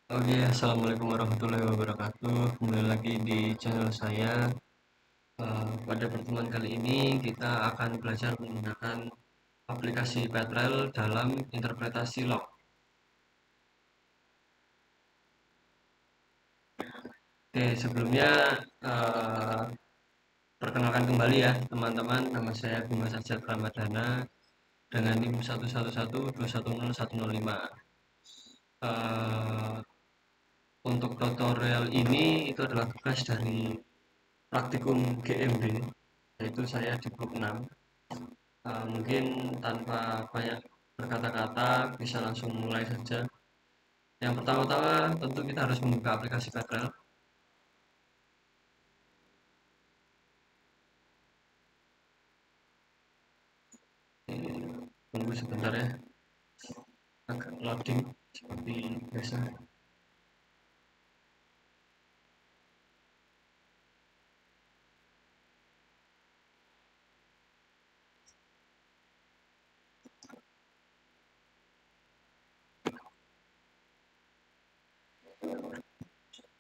Oke, assalamualaikum warahmatullahi wabarakatuh. Kembali lagi di channel saya. Pada pertemuan kali ini kita akan belajar menggunakan aplikasi Petrel dalam interpretasi log. Oke, sebelumnya eh, perkenalkan kembali ya teman-teman. Nama saya Bima Sajat Ramadana dengan NIM 11121101005. Eh, untuk tutorial ini itu adalah tugas dari praktikum GMB, yaitu saya di grup 6. Mungkin tanpa banyak berkata-kata bisa langsung mulai saja. Yang pertama-tama tentu kita harus membuka aplikasi Petrel. Tunggu sebentar ya, agak loading seperti biasa.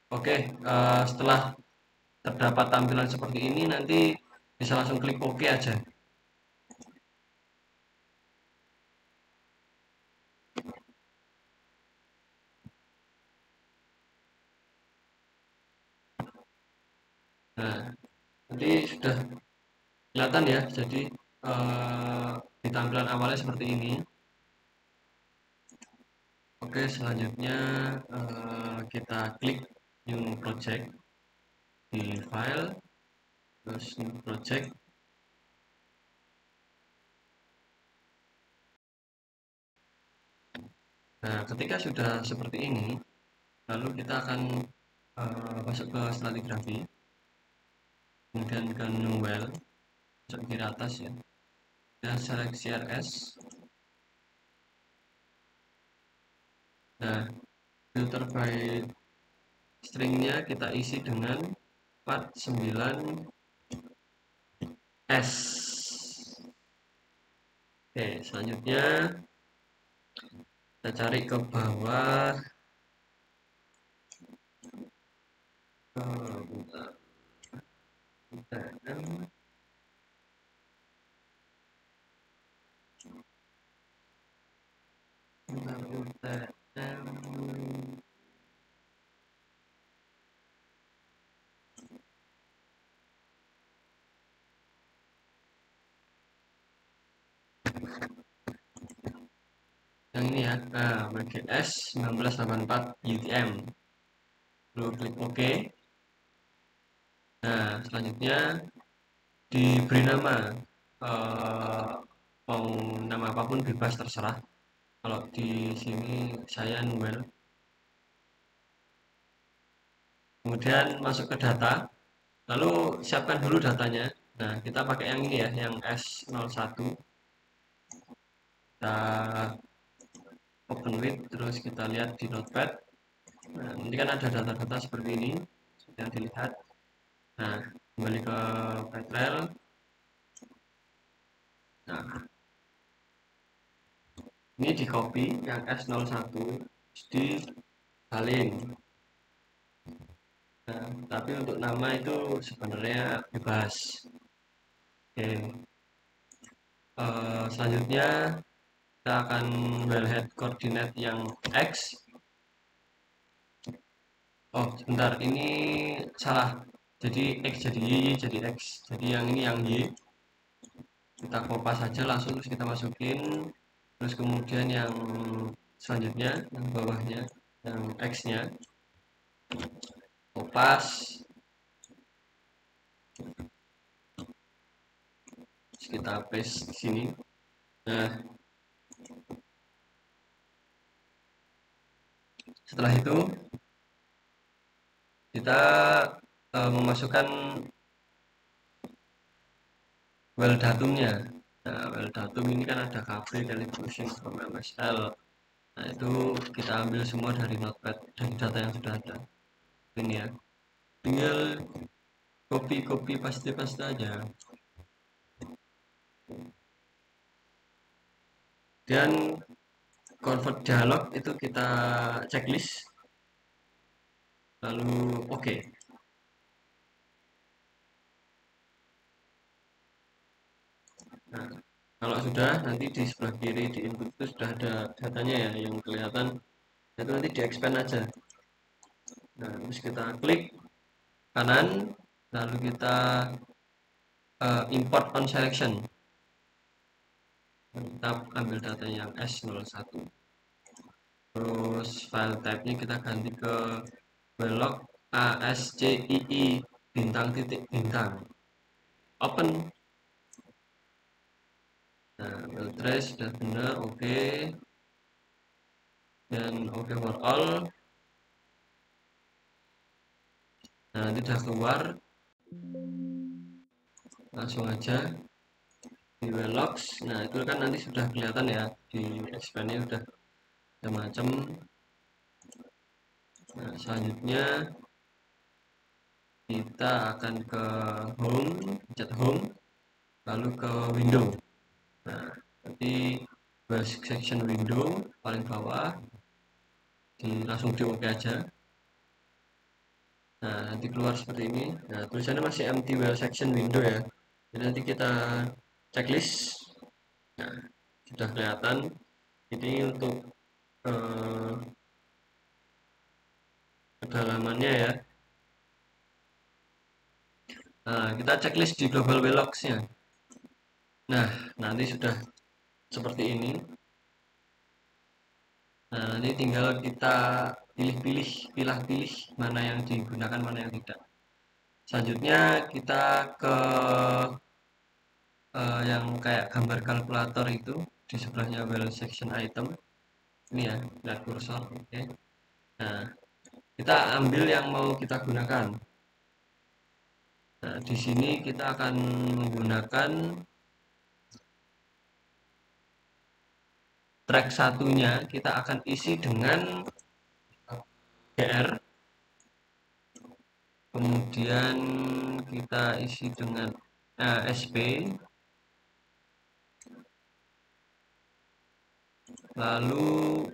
Oke, setelah terdapat tampilan seperti ini nanti bisa langsung klik OK aja. Nah, nanti sudah kelihatan ya, jadi di tampilan awalnya seperti ini. Oke, selanjutnya kita klik new project di file, terus new project. Nah, ketika sudah seperti ini, lalu kita akan masuk ke stratigrafi, kemudian ke new well, masuk kiri atas ya, dan select CRS. Nah, filter by stringnya kita isi dengan 49S. Oke, selanjutnya kita cari ke bawah. Bentar, UTM. Bentar, UTM. Yang ini ya, nah, WGS 1984 UTM. Lalu klik OK. Nah, selanjutnya diberi nama, mau nama apapun bebas terserah. Kalau di sini saya Noel. Kemudian masuk ke data, lalu siapkan dulu datanya. Nah, kita pakai yang ini ya, yang S01. Kita open with, terus kita lihat di notepad. Nah, nanti kan ada data-data seperti ini yang dilihat. Nah, kembali ke Petrel. Nah, ini di copy yang S01 di salin. Nah, tapi untuk nama itu sebenarnya bebas. Oke. Selanjutnya kita akan wellhead coordinate yang X. Oh, sebentar, ini salah. Jadi X jadi Y, jadi X. Jadi yang ini yang Y. Kita kopas saja langsung, terus kita masukin. Terus kemudian yang selanjutnya, yang bawahnya, yang X-nya. Kopas. Terus kita paste di sini. Nah, setelah itu kita memasukkan well datumnya. Nah, well datum ini kan ada KB, calibration, from MSL. Nah, itu kita ambil semua dari notepad, dari data yang sudah ada. Ini ya, tinggal copy paste aja. Dan convert dialog itu kita checklist. lalu oke. Nah, kalau sudah, nanti di sebelah kiri di input itu sudah ada datanya ya yang kelihatan, itu nanti di expand aja. Nah, terus kita klik kanan, lalu kita import on selection. Kita ambil data yang S01. Terus file type-nya kita ganti ke velog ASCII bintang titik bintang. Open. Nah, well trace sudah benar, oke. Dan oke for all. Nah, nanti sudah keluar. Langsung aja di Velox. Nah, itu kan nanti sudah kelihatan ya di expand-nya sudah macam. Nah, selanjutnya kita akan ke home, pencet home, lalu ke window. Nah, nanti basic section window paling bawah, langsung di OK aja. Nah, nanti keluar seperti ini. Nah, tulisannya masih empty well section window ya. Jadi nanti kita checklist. Nah, sudah kelihatan. Ini untuk kedalamannya ya. Nah, kita checklist di global velox-nya. Nah, nanti sudah seperti ini. Nah, nanti tinggal kita pilih-pilih mana yang digunakan, mana yang tidak. Selanjutnya kita ke yang kayak gambar kalkulator itu di sebelahnya well section item. Ini ya, lihat kursor, oke. Nah, kita ambil yang mau kita gunakan. Nah, di sini kita akan menggunakan track satunya, kita akan isi dengan GR, kemudian kita isi dengan SP, lalu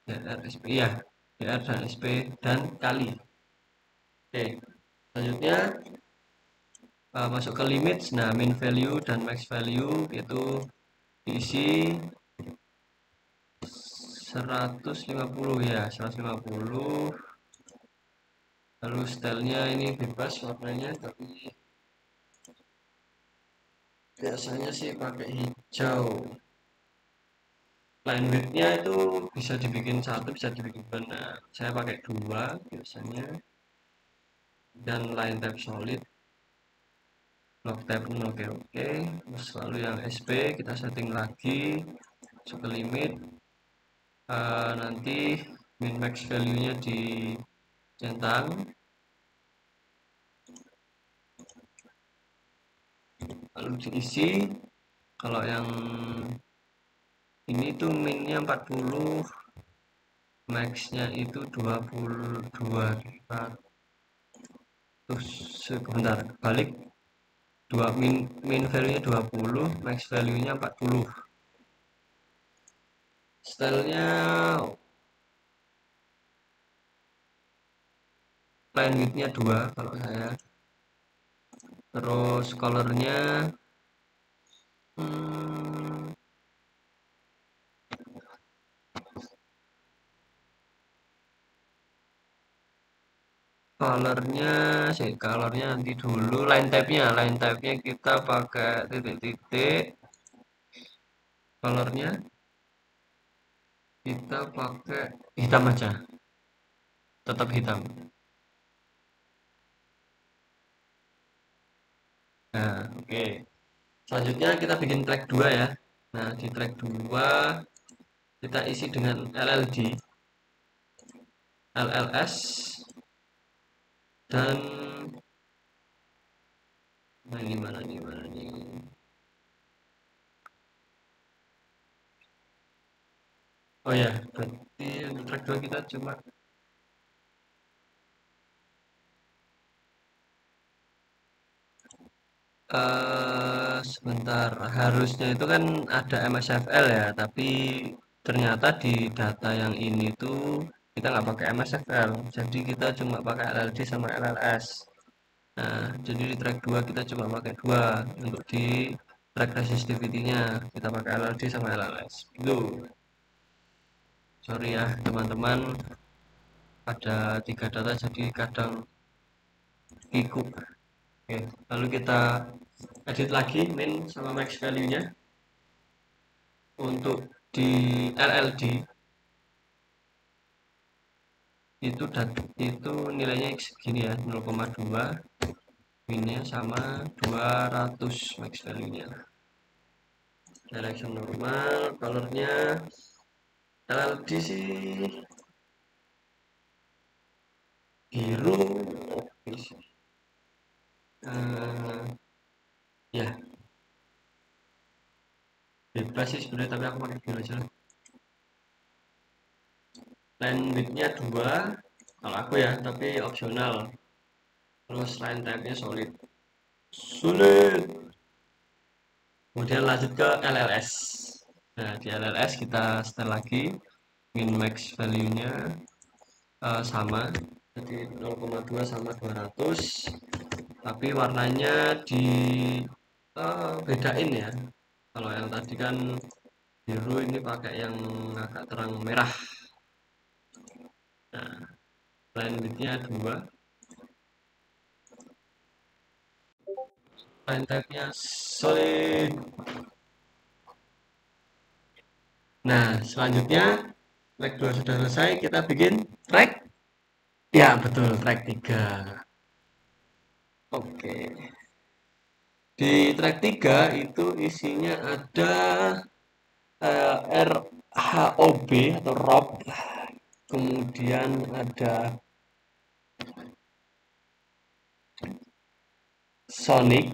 GR SP ya, GR dan SP dan kali. Oke, selanjutnya masuk ke limits. Nah, min value dan max value itu diisi 150 ya, 150. Lalu stylenya ini bebas warnanya, tapi biasanya sih pakai hijau. Line width-nya itu bisa dibikin 1, bisa dibikin 2. Nah, saya pakai 2 biasanya. Dan line type solid, block type oke. Terus lalu yang SP kita setting lagi, masuk ke limit. Nanti min max value-nya dicentang. Lalu diisi. Kalau yang ini tuh minnya 40, max-nya itu 22. Terus sebentar, balik. Min value-nya 20, max value-nya 40. Stylenya line width-nya 2 kalau saya. Terus color-nya colornya nanti dulu. Line type-nya kita pakai titik-titik. Colornya kita pakai hitam aja, tetap hitam. Nah, oke. Selanjutnya kita bikin track 2 ya. Nah, di track 2 kita isi dengan LLD, LLS, dan ini mana nih? Oh ya, berarti untuk track 2 kita cuma sebentar, harusnya itu kan ada MSFL ya, tapi ternyata di data yang ini tuh kita nggak pakai MSFL, jadi kita cuma pakai LLD sama LLS. Nah, jadi di track 2 kita cuma pakai dua. Untuk di track resistivity-nya kita pakai LLD sama LLS. Itu. Sorry ya teman-teman, ada 3 data jadi kadang ikut. Oke, lalu kita edit lagi min sama max value-nya. Untuk di LLD itu nilainya segini ya, 0,2, minnya sama 200 max value-nya. Direction normal, colornya LLD sih biru, oke sih. Ya bebas sih sebenarnya, tapi aku pakai biru aja lah. Line width-nya 2 kalau aku ya, tapi opsional. Terus line type-nya solid. Sulit. Kemudian lanjut ke LLS. Nah, di LLS kita setel lagi min max value-nya sama, jadi 0,2 sama 200, tapi warnanya di bedain ya. Kalau yang tadi kan biru, ini pakai yang agak terang merah. Nah, line width-nya 2, line type-nya solid. Nah, selanjutnya track 2 sudah selesai, kita bikin track. Ya, betul, track 3. Oke. Di track 3 itu isinya ada RHOB atau ROB, kemudian ada Sonic,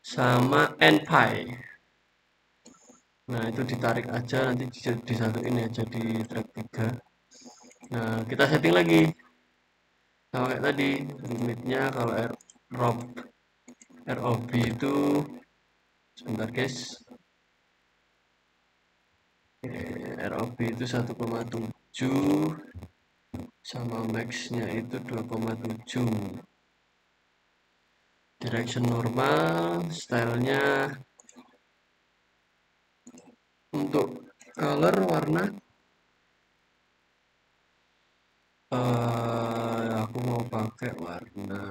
sama NPy. Nah, itu ditarik aja, nanti disatuin aja di track 3. Nah, kita setting lagi sama kayak tadi, limitnya kalau ROB itu sebentar guys. ROB itu 1,7 sama max-nya itu 2,7. Direction normal, stylenya untuk color warna aku mau pakai warna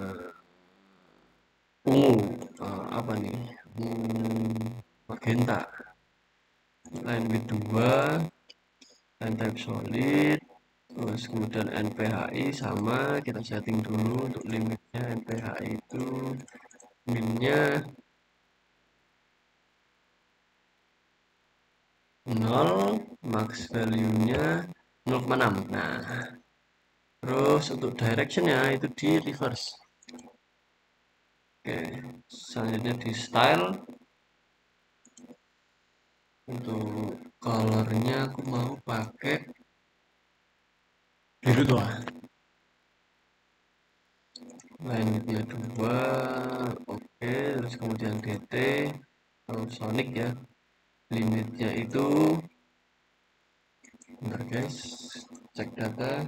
ungu, apa nih, magenta. Line width 2, line type solid, terus kemudian NPHI sama, kita setting dulu untuk limitnya. NPHI itu minnya 0, max value-nya 0,6. Nah, terus untuk direction-nya itu di reverse. Oke, selanjutnya di style. Untuk colornya aku mau pakai biru tua. Line-nya 2, oke. Terus kemudian DT atau Sonic ya, limitnya itu, bentar guys, cek data,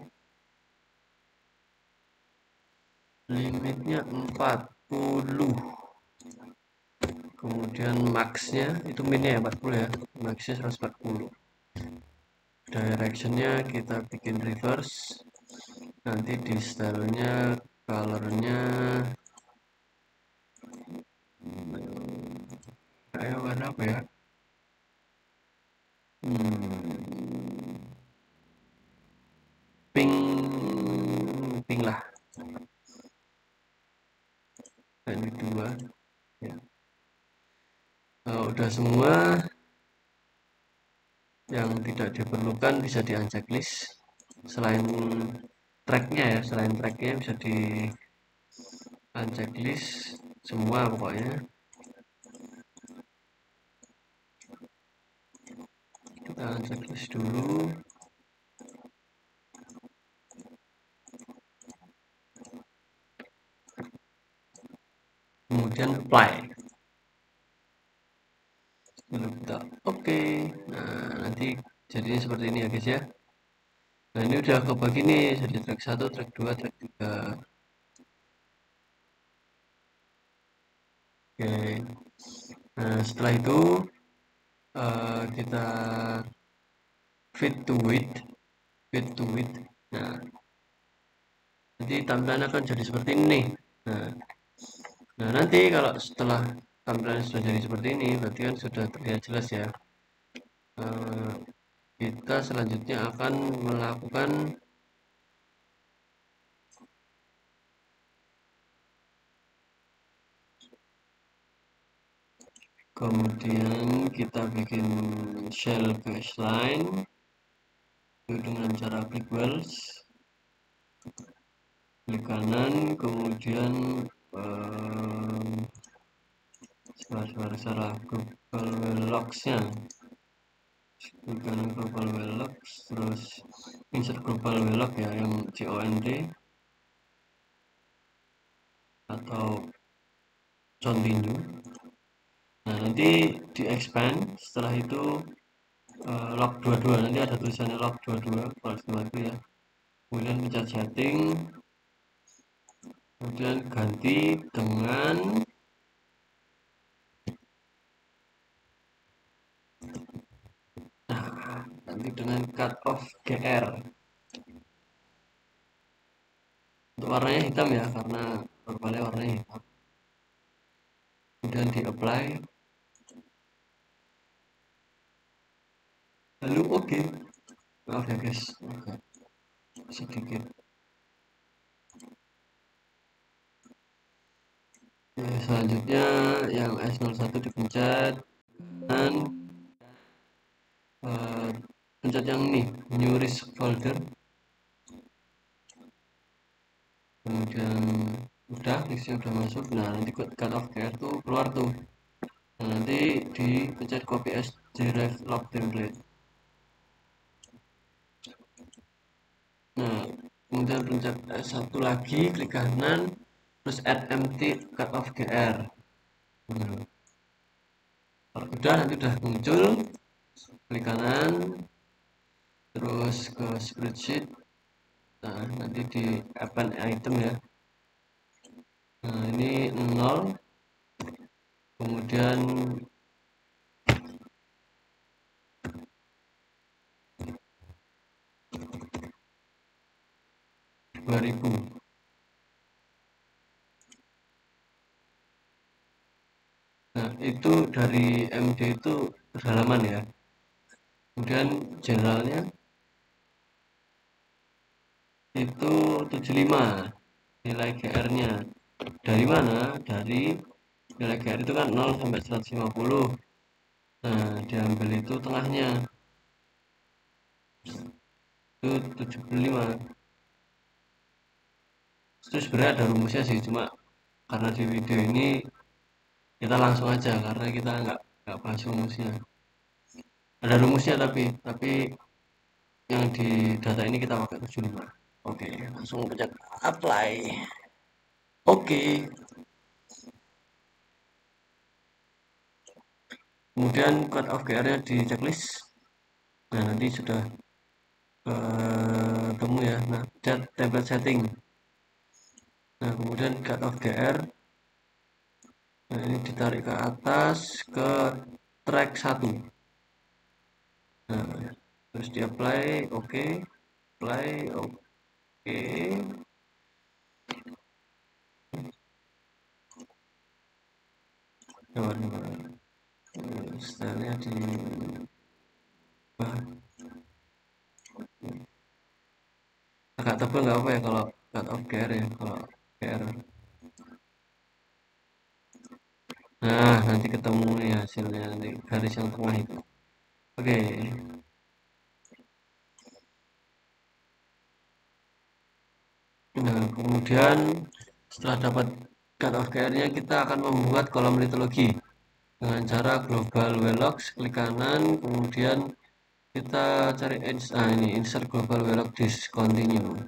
limitnya 40, kemudian maxnya itu minnya ya 40 ya, maxnya 140. Directionnya kita bikin reverse, nanti di stylenya colornya kayak warna apa ya, pink, pink lah. Ini 2 ya. Kalau udah semua yang tidak diperlukan bisa di unchecklist. Selain tracknya ya, selain tracknya bisa di unchecklist semua pokoknya. Kita unchecklist dulu. Kemudian apply. lalu kita oke. Nah, nanti jadinya seperti ini ya guys ya. Nah, ini udah kebagi nih jadi track 1, track 2, track 3. Oke. Nah, setelah itu kita fit to width. Nah, nanti tampilan akan jadi seperti ini nih. Nah, nanti kalau setelah tampilan sudah jadi seperti ini, berarti kan sudah terlihat jelas ya. Eh, kita selanjutnya akan melakukan kemudian kita bikin shell baseline itu dengan cara klik wells, klik kanan, kemudian salah global logs-nya, klik kanan global logs, terus insert global log ya yang COND atau continue. Nah, nanti di expand, setelah itu log 22, nanti ada tulisannya log 22 kalau setelah itu ya. Kemudian pencet setting, kemudian ganti dengan nanti dengan cut off GR. Untuk warnanya hitam ya, karena normalnya warnanya hitam. Kemudian di apply, lalu oke. Maaf ya guys, agak sedikit. Selanjutnya yang S01 dipencet dan pencet yang ini new risk folder, kemudian udah listnya udah masuk. Nah, nanti cut off GR tuh keluar tuh. Nah, nanti dipencet copy as drive log template. Nah, kemudian pencet satu lagi, klik kanan, terus add empty cut off GR. Nah, kalau udah nanti udah muncul, klik kanan, terus ke spreadsheet. Nah, nanti di append item ya. Nah, ini 0, kemudian 2000. Nah, itu dari MD itu halaman ya. Kemudian generalnya itu 75 nilai GR-nya. Dari mana? Dari nilai GR itu kan 0 sampai 150. Nah, diambil itu tengahnya. Itu 75. Itu sebenarnya ada rumusnya sih, cuma karena di video ini kita langsung aja karena kita nggak bahas rumusnya. Ada rumusnya tapi yang di data ini kita pakai 75. Oke, langsung pencet apply. Oke. Kemudian cut off GR-nya di checklist. Nah, nanti sudah ketemu ya. Nah, template setting. Nah, kemudian cut off GR. Nah, ini ditarik ke atas ke track 1. Nah, terus di apply, oke. Apply, oke. Stylenya di agak tebal nggak apa ya kalau cut off GR ya, kalau GR. Nah, nanti ketemu nih hasilnya, nanti garis yang tengah itu. Oke. Nah, kemudian setelah dapat cut off GR-nya, kita akan membuat kolom litologi dengan cara global wlogs, klik kanan, kemudian kita cari ini insert global wlog discontinue.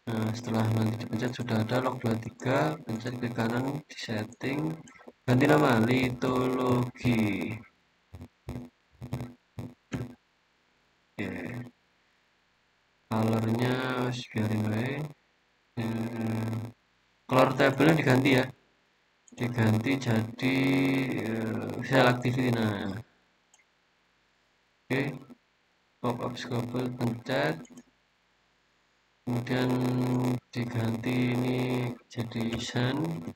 Nah, setelah nanti dipencet sudah ada log 23, pencet klik kanan di setting, ganti nama litologi. Oke, colornya biarin aja. Color tabelnya diganti ya, diganti jadi sel activity. Nah, oke, pop up scope pencet, kemudian diganti ini jadi sand.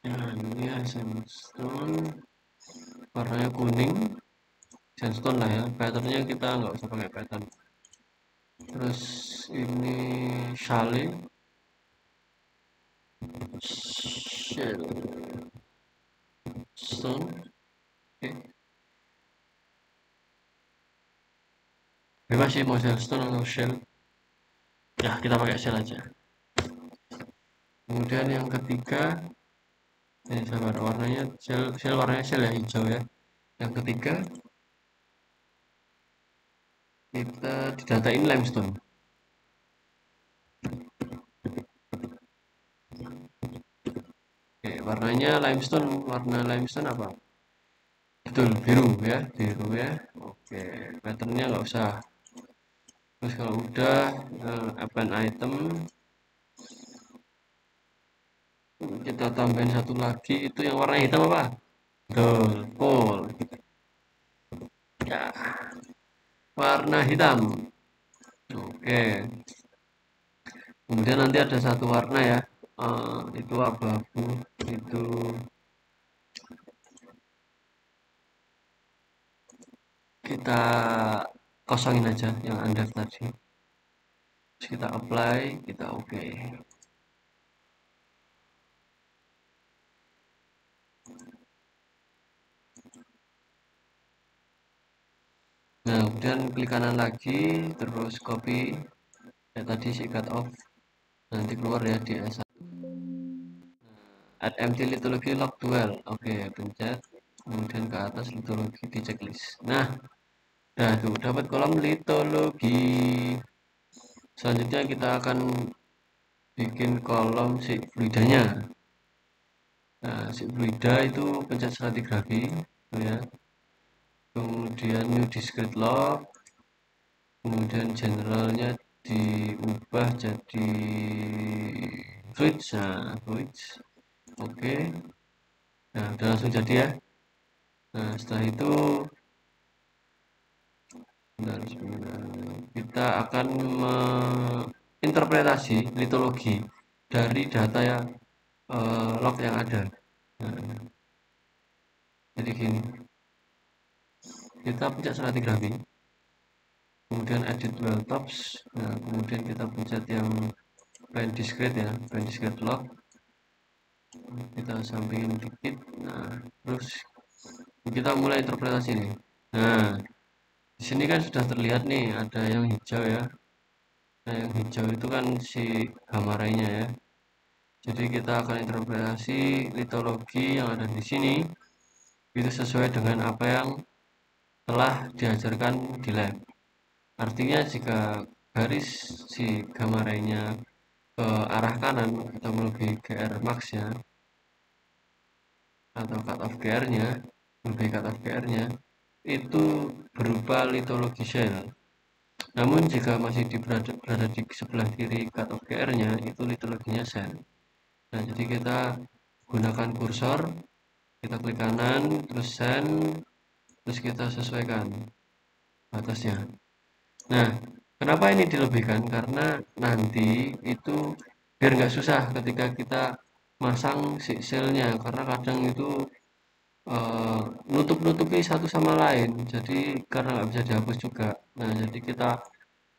Nah, ini ya sandstone, warnanya kuning, sandstone lah ya. Patternnya kita nggak usah pakai pattern. Terus ini shale, shell stone. Oke, bebas sih mau sandstone atau shell. Ya, kita pakai shell aja. Kemudian yang ketiga, ini sabar, warnanya shell warnanya shell ya, hijau ya. Yang ketiga, kita didatain limestone. Oke, warnanya limestone, warna limestone apa? Betul, biru ya, biru ya. Oke, patternnya nggak usah. Terus kalau udah append item, kita tambahin satu lagi, itu yang warna hitam apa? Betul, coal. Ya, warna hitam. Oke, kemudian nanti ada satu warna ya, itu abu-abu, itu kita kosongin aja yang under tadi. Terus kita apply, kita oke. Nah, kemudian klik kanan lagi, terus copy ya tadi si cut off, nanti keluar ya di S1. Add empty litology log dual. Oke, pencet, kemudian ke atas litologi di checklist. Nah, tuh dapat kolom litologi. Selanjutnya kita akan bikin kolom si fluidanya. Nah, si fluida itu pencet stratigrafi, ya. Kemudian new discrete log, kemudian generalnya diubah jadi fluids. Nah, fluids. Oke. Nah, udah langsung jadi ya. Nah, setelah itu kita akan menginterpretasi litologi dari data yang log yang ada. Nah, jadi gini, kita pencet stratigrafi, kemudian edit well tops, nah, kemudian kita pencet yang plain discrete ya, plain discrete log, kita sampingin dikit. Nah, terus kita mulai interpretasi nih. Nah, di sini kan sudah terlihat nih ada yang hijau ya. Nah, yang hijau itu kan si gamarainya ya. Jadi kita akan interpretasi litologi yang ada di sini itu sesuai dengan apa yang telah diajarkan di lab. Artinya jika garis si gamarainya ke arah kanan atau melebihi GR max nya atau cut off GR-nya, melebihi cut off GR-nya itu berupa litologi shell. Namun jika masih berada di sebelah kiri cut off GR-nya itu litologinya shell. Nah, jadi kita gunakan kursor, kita klik kanan, terus send, terus kita sesuaikan batasnya. Nah, kenapa ini dilebihkan? Karena nanti itu biar nggak susah ketika kita masang si selnya, karena kadang itu nutup-nutupi satu sama lain, jadi karena nggak bisa dihapus juga. Nah, jadi kita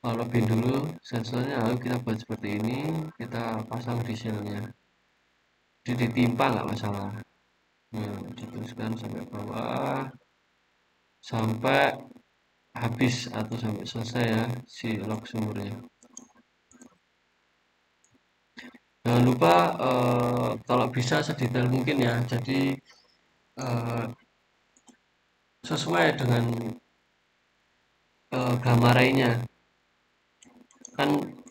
lebihin dulu sensornya, lalu kita buat seperti ini, kita pasang di selnya. Jadi ditimpa nggak masalah. Nah, diteruskan sampai bawah, sampai habis atau sampai selesai ya si log sumbernya. Jangan lupa kalau bisa sedetail mungkin ya, jadi eh, sesuai dengan gamarainya kan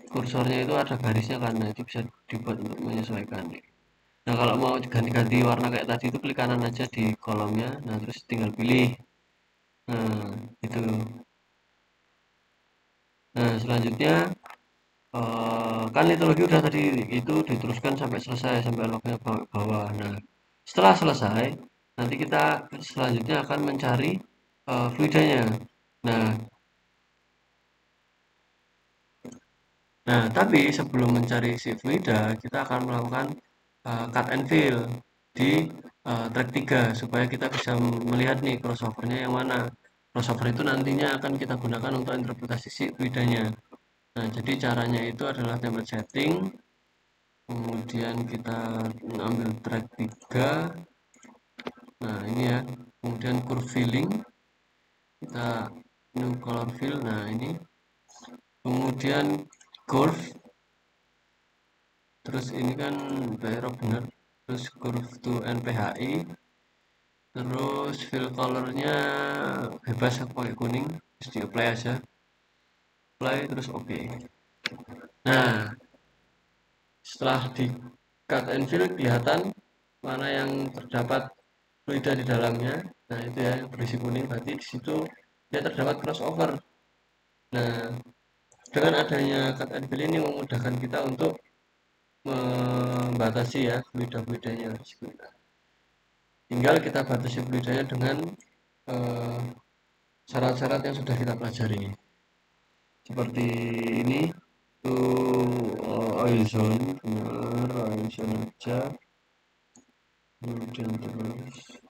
kursornya itu ada garisnya kan, nah itu bisa dibuat untuk menyesuaikan. Nah kalau mau ganti-ganti warna kayak tadi itu klik kanan aja di kolomnya, nah terus tinggal pilih. Nah itu. Nah selanjutnya kan litologi udah tadi itu diteruskan sampai selesai sampai lognya bawah. Nah setelah selesai nanti kita selanjutnya akan mencari fluidanya. Nah, tapi sebelum mencari si fluida, kita akan melakukan cut and fill di track 3 supaya kita bisa melihat nih crossovernya yang mana. Crossover itu nantinya akan kita gunakan untuk interpretasi si fluidanya. Nah, jadi caranya itu adalah template setting, kemudian kita ambil track 3. Nah, ini ya. Kemudian curve filling, kita new color fill. Nah, ini. Kemudian curve. Terus ini kan daerah benar, terus curve to NPHI, terus fill colornya bebas aku pakai kuning, terus di apply aja, apply terus oke. Nah setelah di cut and fill kelihatan mana yang terdapat fluida di dalamnya. Nah itu ya yang berisi kuning, berarti di situ dia terdapat crossover. Nah dengan adanya cut and fill ini memudahkan kita untuk membatasi ya fluida-fluidanya. Tinggal kita batasi fluidanya dengan eh, syarat-syarat yang sudah kita pelajari. Seperti ini, itu oil zone, benar, oil zone aja. Kemudian terus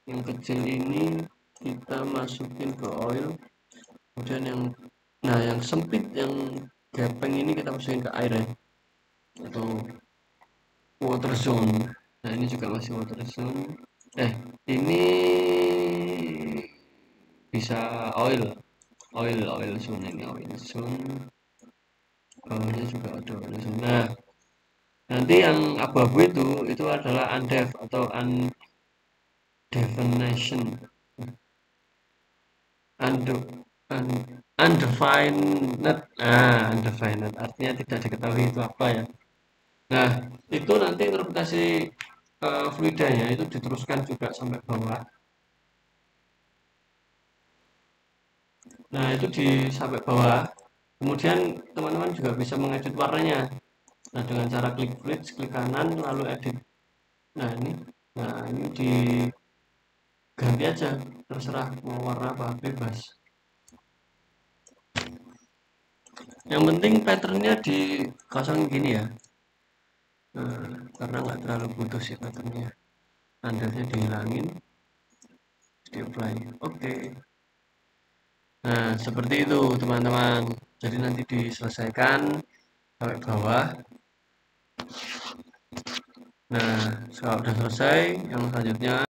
yang kecil ini kita masukin ke oil. Kemudian yang sempit, yang gepeng ini kita masukin ke air ya, atau water zone. Nah ini juga masih water zone. Ini bisa oil zone, ini oil zone, bawahnya juga ada oil zone. Nah nanti yang abu-abu itu adalah undef atau undefinition, undefined. Undefined artinya tidak diketahui itu apa ya. Nah itu nanti interpretasi fluidanya itu diteruskan juga sampai bawah. Nah itu sampai bawah. Kemudian teman-teman juga bisa mengedit warnanya. Nah dengan cara klik fluid, klik kanan lalu edit. Nah ini diganti aja, terserah mau warna apa, bebas. Yang penting patternnya dikosong gini ya. Karena nggak terlalu putus ya patternnya. Andalnya dihilangin, di apply. Oke. Nah seperti itu teman-teman. Jadi nanti diselesaikan sampai bawah. Nah, kalau sudah selesai, yang selanjutnya